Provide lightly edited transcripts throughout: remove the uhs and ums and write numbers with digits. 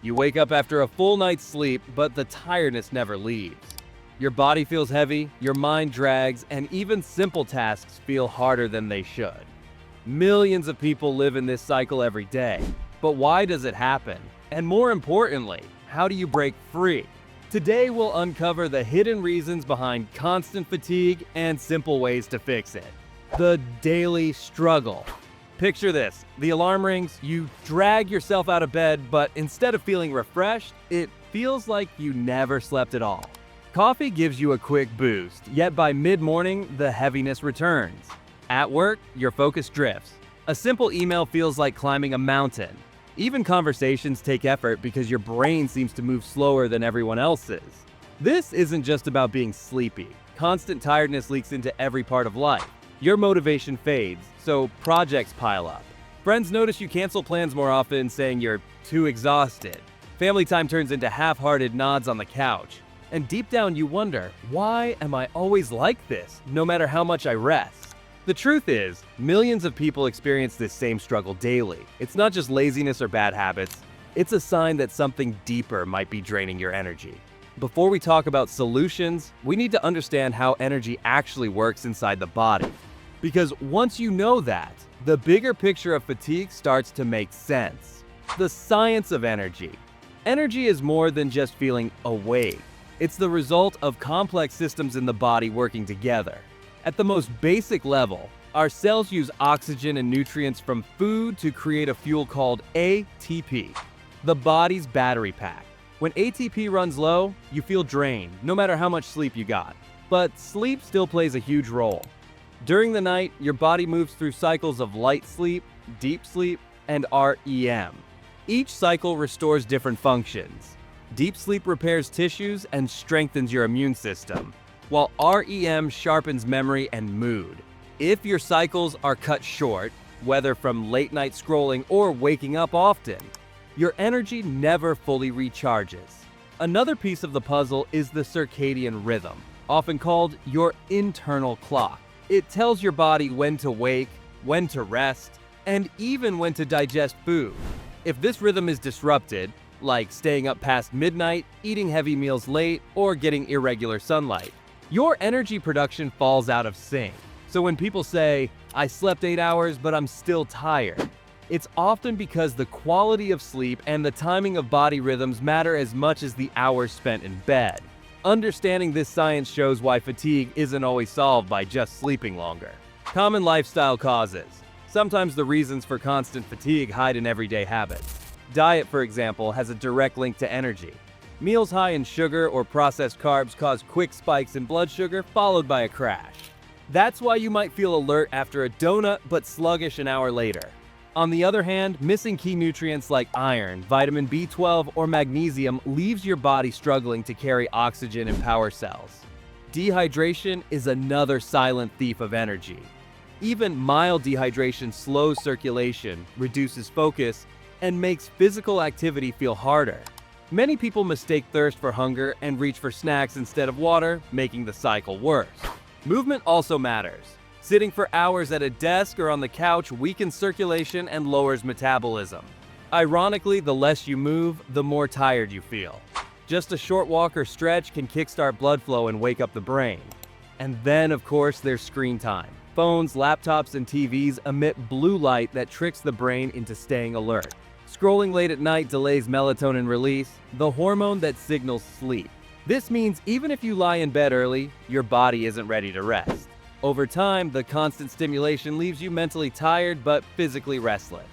You wake up after a full night's sleep, but the tiredness never leaves. Your body feels heavy, your mind drags, and even simple tasks feel harder than they should. Millions of people live in this cycle every day. But why does it happen? And more importantly, how do you break free? Today we'll uncover the hidden reasons behind constant fatigue and simple ways to fix it. The daily struggle. Picture this: the alarm rings, you drag yourself out of bed, but instead of feeling refreshed, it feels like you never slept at all. Coffee gives you a quick boost, yet by mid-morning, the heaviness returns. At work, your focus drifts. A simple email feels like climbing a mountain. Even conversations take effort because your brain seems to move slower than everyone else's. This isn't just about being sleepy. Constant tiredness leaks into every part of life. Your motivation fades, so projects pile up. Friends notice you cancel plans more often, saying you're too exhausted. Family time turns into half-hearted nods on the couch. And deep down you wonder, why am I always like this, no matter how much I rest? The truth is, millions of people experience this same struggle daily. It's not just laziness or bad habits, it's a sign that something deeper might be draining your energy. Before we talk about solutions, we need to understand how energy actually works inside the body. Because once you know that, the bigger picture of fatigue starts to make sense. The science of energy. Energy is more than just feeling awake. It's the result of complex systems in the body working together. At the most basic level, our cells use oxygen and nutrients from food to create a fuel called ATP, the body's battery pack. When ATP runs low, you feel drained, no matter how much sleep you got. But sleep still plays a huge role. During the night, your body moves through cycles of light sleep, deep sleep, and REM. Each cycle restores different functions. Deep sleep repairs tissues and strengthens your immune system, while REM sharpens memory and mood. If your cycles are cut short, whether from late night scrolling or waking up often, your energy never fully recharges. Another piece of the puzzle is the circadian rhythm, often called your internal clock. It tells your body when to wake, when to rest, and even when to digest food. If this rhythm is disrupted, like staying up past midnight, eating heavy meals late, or getting irregular sunlight, your energy production falls out of sync. So when people say, "I slept 8 hours, but I'm still tired," it's often because the quality of sleep and the timing of body rhythms matter as much as the hours spent in bed. Understanding this science shows why fatigue isn't always solved by just sleeping longer. Common lifestyle causes. Sometimes the reasons for constant fatigue hide in everyday habits. Diet, for example, has a direct link to energy. Meals high in sugar or processed carbs cause quick spikes in blood sugar, followed by a crash. That's why you might feel alert after a donut, but sluggish an hour later. On the other hand, missing key nutrients like iron, vitamin B12, or magnesium leaves your body struggling to carry oxygen and power cells. Dehydration is another silent thief of energy. Even mild dehydration slows circulation, reduces focus, and makes physical activity feel harder. Many people mistake thirst for hunger and reach for snacks instead of water, making the cycle worse. Movement also matters. Sitting for hours at a desk or on the couch weakens circulation and lowers metabolism. Ironically, the less you move, the more tired you feel. Just a short walk or stretch can kickstart blood flow and wake up the brain. And then, of course, there's screen time. Phones, laptops, and TVs emit blue light that tricks the brain into staying alert. Scrolling late at night delays melatonin release, the hormone that signals sleep. This means even if you lie in bed early, your body isn't ready to rest. Over time, the constant stimulation leaves you mentally tired but physically restless.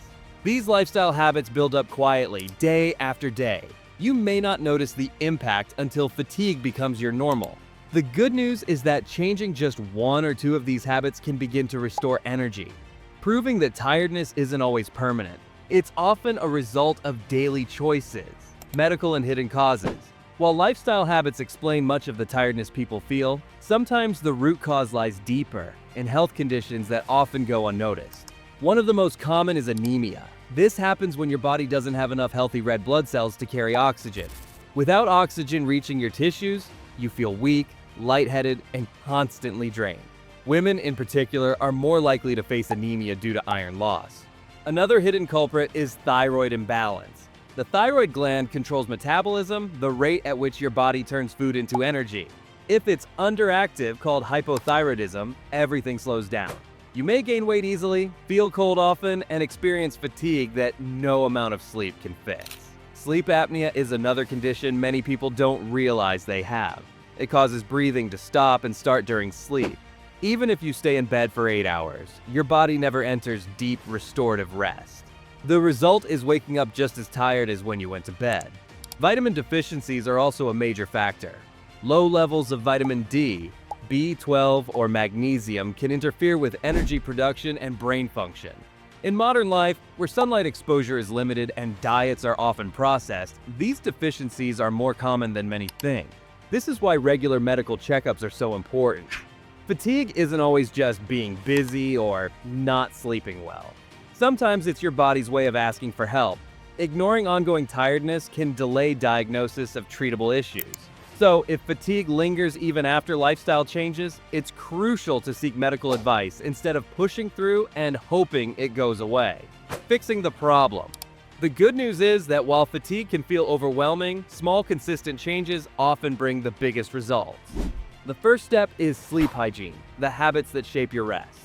These lifestyle habits build up quietly, day after day. You may not notice the impact until fatigue becomes your normal. The good news is that changing just one or two of these habits can begin to restore energy, proving that tiredness isn't always permanent. It's often a result of daily choices, medical and hidden causes. While lifestyle habits explain much of the tiredness people feel, sometimes the root cause lies deeper, in health conditions that often go unnoticed. One of the most common is anemia. This happens when your body doesn't have enough healthy red blood cells to carry oxygen. Without oxygen reaching your tissues, you feel weak, lightheaded, and constantly drained. Women in particular are more likely to face anemia due to iron loss. Another hidden culprit is thyroid imbalance. The thyroid gland controls metabolism, the rate at which your body turns food into energy. If it's underactive, called hypothyroidism, everything slows down. You may gain weight easily, feel cold often, and experience fatigue that no amount of sleep can fix. Sleep apnea is another condition many people don't realize they have. It causes breathing to stop and start during sleep. Even if you stay in bed for 8 hours, your body never enters deep restorative rest. The result is waking up just as tired as when you went to bed. Vitamin deficiencies are also a major factor. Low levels of vitamin D, B12, or magnesium can interfere with energy production and brain function. In modern life, where sunlight exposure is limited and diets are often processed, these deficiencies are more common than many think. This is why regular medical checkups are so important. Fatigue isn't always just being busy or not sleeping well. Sometimes it's your body's way of asking for help. Ignoring ongoing tiredness can delay diagnosis of treatable issues. So, if fatigue lingers even after lifestyle changes, it's crucial to seek medical advice instead of pushing through and hoping it goes away. Fixing the problem. The good news is that while fatigue can feel overwhelming, small consistent changes often bring the biggest results. The first step is sleep hygiene, the habits that shape your rest.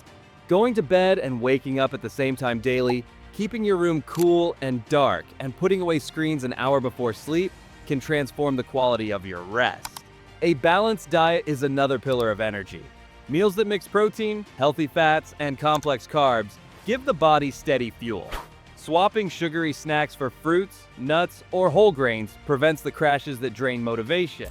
Going to bed and waking up at the same time daily, keeping your room cool and dark, and putting away screens an hour before sleep can transform the quality of your rest. A balanced diet is another pillar of energy. Meals that mix protein, healthy fats, and complex carbs give the body steady fuel. Swapping sugary snacks for fruits, nuts, or whole grains prevents the crashes that drain motivation.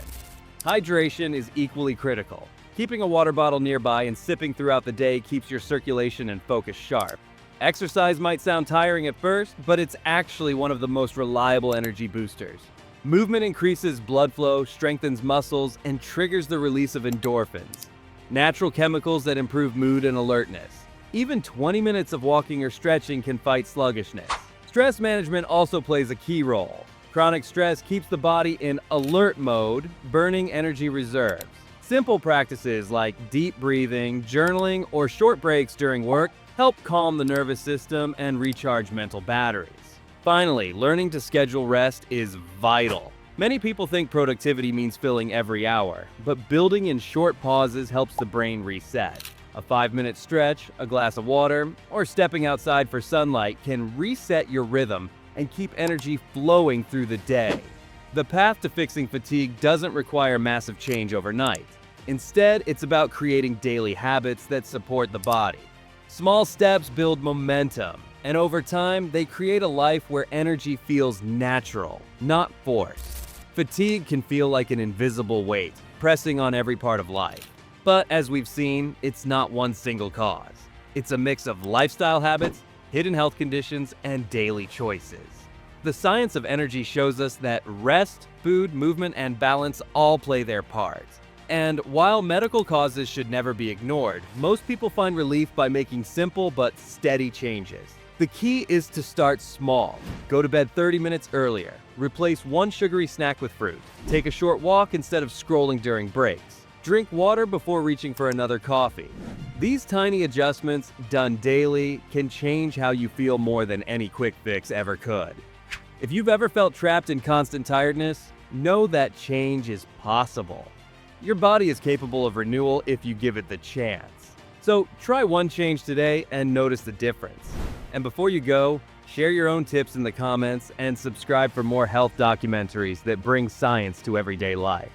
Hydration is equally critical. Keeping a water bottle nearby and sipping throughout the day keeps your circulation and focus sharp. Exercise might sound tiring at first, but it's actually one of the most reliable energy boosters. Movement increases blood flow, strengthens muscles, and triggers the release of endorphins, natural chemicals that improve mood and alertness. Even 20 minutes of walking or stretching can fight sluggishness. Stress management also plays a key role. Chronic stress keeps the body in alert mode, burning energy reserves. Simple practices like deep breathing, journaling, or short breaks during work help calm the nervous system and recharge mental batteries. Finally, learning to schedule rest is vital. Many people think productivity means filling every hour, but building in short pauses helps the brain reset. A 5-minute stretch, a glass of water, or stepping outside for sunlight can reset your rhythm and keep energy flowing through the day. The path to fixing fatigue doesn't require massive change overnight. Instead, it's about creating daily habits that support the body. Small steps build momentum, and over time, they create a life where energy feels natural, not forced. Fatigue can feel like an invisible weight, pressing on every part of life. But as we've seen, it's not one single cause. It's a mix of lifestyle habits, hidden health conditions, and daily choices. The science of energy shows us that rest, food, movement, and balance all play their part. And while medical causes should never be ignored, most people find relief by making simple but steady changes. The key is to start small. Go to bed 30 minutes earlier. Replace one sugary snack with fruit. Take a short walk instead of scrolling during breaks. Drink water before reaching for another coffee. These tiny adjustments, done daily, can change how you feel more than any quick fix ever could. If you've ever felt trapped in constant tiredness, know that change is possible. Your body is capable of renewal if you give it the chance. So try one change today and notice the difference. And before you go, share your own tips in the comments and subscribe for more health documentaries that bring science to everyday life.